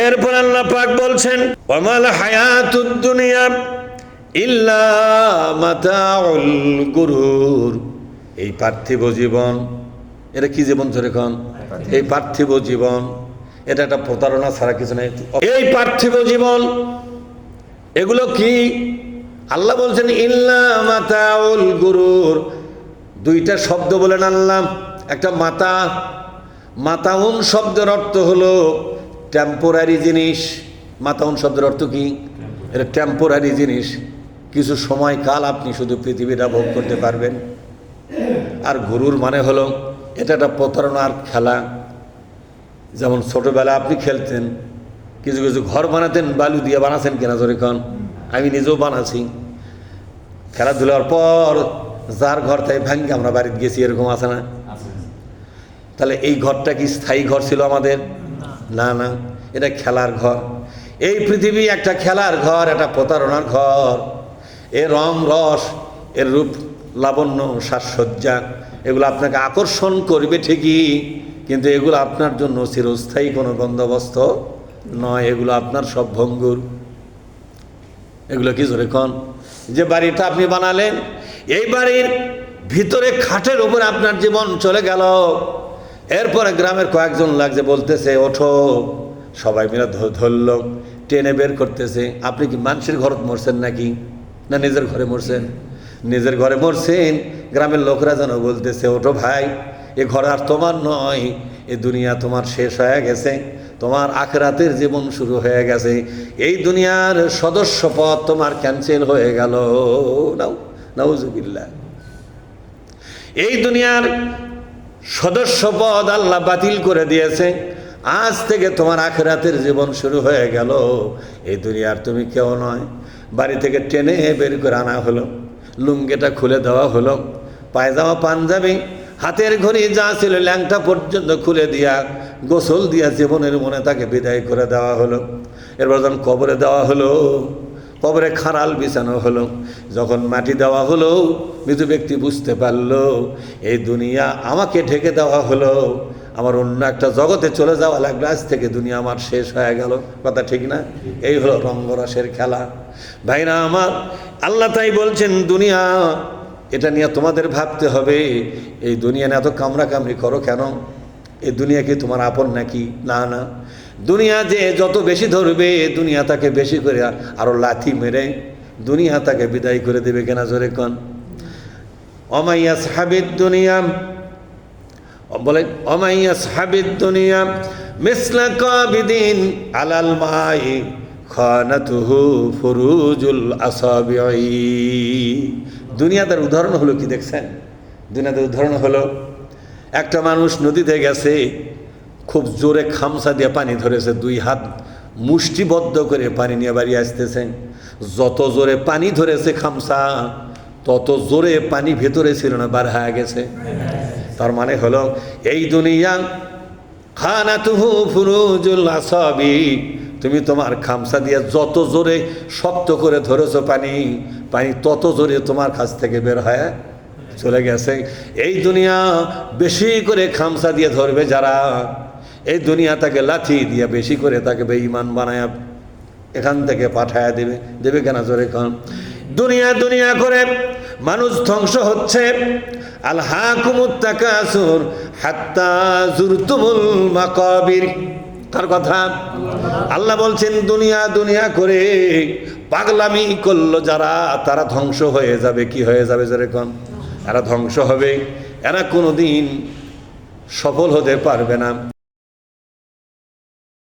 এরপর আল্লাহ পাক বলছেন ওয়ামাল হায়াতুদ দুনিয়া ইল্লা মাতাউল গুরুর। এই পার্থিব জীবন, এটা কি জীবন ধরে কোন? এই পার্থিব জীবন এটা একটা প্রতারণা ছাড়া কিছু নেই। এই পার্থিব জীবন এগুলো কি? আল্লাহ বলছেন ইল্লা মাতাউল গুরুর। দুইটা শব্দ বলেন আল্লাহ। একটা মাতা, মাতাউন শব্দের অর্থ হলো টেম্পোরারি জিনিস। মাতাউন শব্দের অর্থ কি? এটা টেম্পোরারি জিনিস, কিছু সময়কাল আপনি শুধু পৃথিবীটা ভোগ করতে পারবেন। আর গুরুর মানে হলো এটা একটা প্রতারণার খেলা। যেমন ছোটবেলা আপনি খেলতেন, কিছু কিছু ঘর বানাতেন, বালু দিয়ে বানাচ্ছেন কিনা জোরে কন? আমি নিজেও বানাচ্ছি। খেলাধুলার পর যার ঘর তাই ভাঙ্গে আমরা বাড়িতে গেছি, এরকম আছে না? তাহলে এই ঘরটা কি স্থায়ী ঘর ছিল আমাদের? না না, এটা খেলার ঘর। এই পৃথিবী একটা খেলার ঘর, একটা প্রতারণার ঘর। এর রং রস, এর রূপ লাবণ্য, সাজসজ্জা এগুলো আপনাকে আকর্ষণ করবে ঠিকই, কিন্তু এগুলো আপনার জন্য চিরস্থায়ী কোনো বন্দোবস্ত নয়। এগুলো আপনার সব ভঙ্গুর। এগুলো কি জোরে কন? যে বাড়িটা আপনি বানালেন, এই বাড়ির ভিতরে খাটের উপরে আপনার জীবন চলে গেল। এরপরে গ্রামের কয়েকজন লাগছে, বলতেছে ওঠো, সবাই মিলে ধরল, টেনে বের করতেছে। আপনি কি মানুষের ঘর মরছেন নাকি? না নিজের ঘরে মরছেন? নিজের ঘরে মরছেন। গ্রামের লোকরা যেন বলতেছে ওঠো ভাই, এ ঘর আর তোমার নয়, এ দুনিয়া তোমার শেষ হয়ে গেছে, তোমার আখিরাতের জীবন শুরু হয়ে গেছে, এই দুনিয়ার সদস্য পদ তোমার ক্যান্সেল হয়ে গেল। নাউজুবিল্লাহ। এই দুনিয়ার সদস্য পদ আল্লাহ বাতিল করে দিয়েছে। আজ থেকে তোমার আখিরাতের জীবন শুরু হয়ে গেল। এই দুনিয়ার তুমি কেউ নয়। বাড়ি থেকে টেনে বের করে আনা হলো, লুঙ্গিটা খুলে দেওয়া হলো, পায়জামা পাঞ্জাবি হাতের ঘড়ি যা ছিল ল্যাংটা পর্যন্ত খুলে দিয়া, গোসল দিয়া জীবনের মনে তাকে বিদায় করে দেওয়া হলো। এরপর যখন কবরে দেওয়া হলো, কবরে খাড়াল বিছানো হলো, যখন মাটি দেওয়া হলো, মৃত ব্যক্তি বুঝতে পারলো এই দুনিয়া আমাকে ঢেকে দেওয়া হলো, আমার অন্য একটা জগতে চলে যাওয়া লাগলো, আজ থেকে দুনিয়া আমার শেষ হয়ে গেল। কথা ঠিক না? এই হলো রঙ্গরসের খেলা। ভাইরা আমার, আল্লাহ তাই বলছেন দুনিয়া, এটা নিয়ে তোমাদের ভাবতে হবে। এই দুনিয়া নিয়ে এত কামড়াকামড়ি করো কেন? এই দুনিয়া কি তোমার আপন নাকি? না না, দুনিয়া যে যত বেশি ধরবে, দুনিয়া তাকে বেশি করে আরো লাথি মেরে দুনিয়া তাকে বিদায় করে দেবে। কেনা জোরে কন? অমাইয়া সাহাবিদ দুনিয়া বলে, অমাইয়া সাহাবিদ দুনিয়া মিসলা কাবিদিন আলাল মাই খানাতুহু ফুরুজুল আসাবিঈ। দুনিয়াদার উদাহরণ হলো কি দেখছেন? দুনিয়াদার উদাহরণ হলো একটা মানুষ নদীতে গেছে, খুব জোরে খামসা দিয়ে পানি ধরেছে, দুই হাত মুষ্টিবদ্ধ করে পানি নিয়ে বাড়ি আসতেছে। যত জোরে পানি ধরেছে খামসা, তত জোরে পানি ভেতরে ছিল না, বার হয়ে গেছে। তার মানে হলো এই দুনিয়া খানাতুহু ফুরুজুল আসাবি, তুমি তোমার খামসা দিয়ে যত জোরে শক্ত করে ধরেছো পানি, পানি তত জোরে তোমার কাছ থেকে বের হয়ে চলে গেছে। এই দুনিয়া বেশি করে খামসা দিয়ে ধরবে যারা, এই দুনিয়া তাকে লাথি দিয়ে বেশি করে তাকে বেঈমান বানায় এখান থেকে পাঠায় দেবে। দেবে কেনা জোরে কন? দুনিয়া দুনিয়া করে মানুষ ধ্বংস হচ্ছে। আলহাকুমুত তাকাসুর হাত্তা জুরতুমুল মাকাবির। কার কথা? আল্লাহ বলছেন দুনিয়া দুনিয়া করে পাগলামি করলো যারা, তারা ধ্বংস হয়ে যাবে। কি হয়ে যাবে জোরে কন? এরা ধ্বংস হবে, এরা কোনোদিন সফল হতে পারবে না।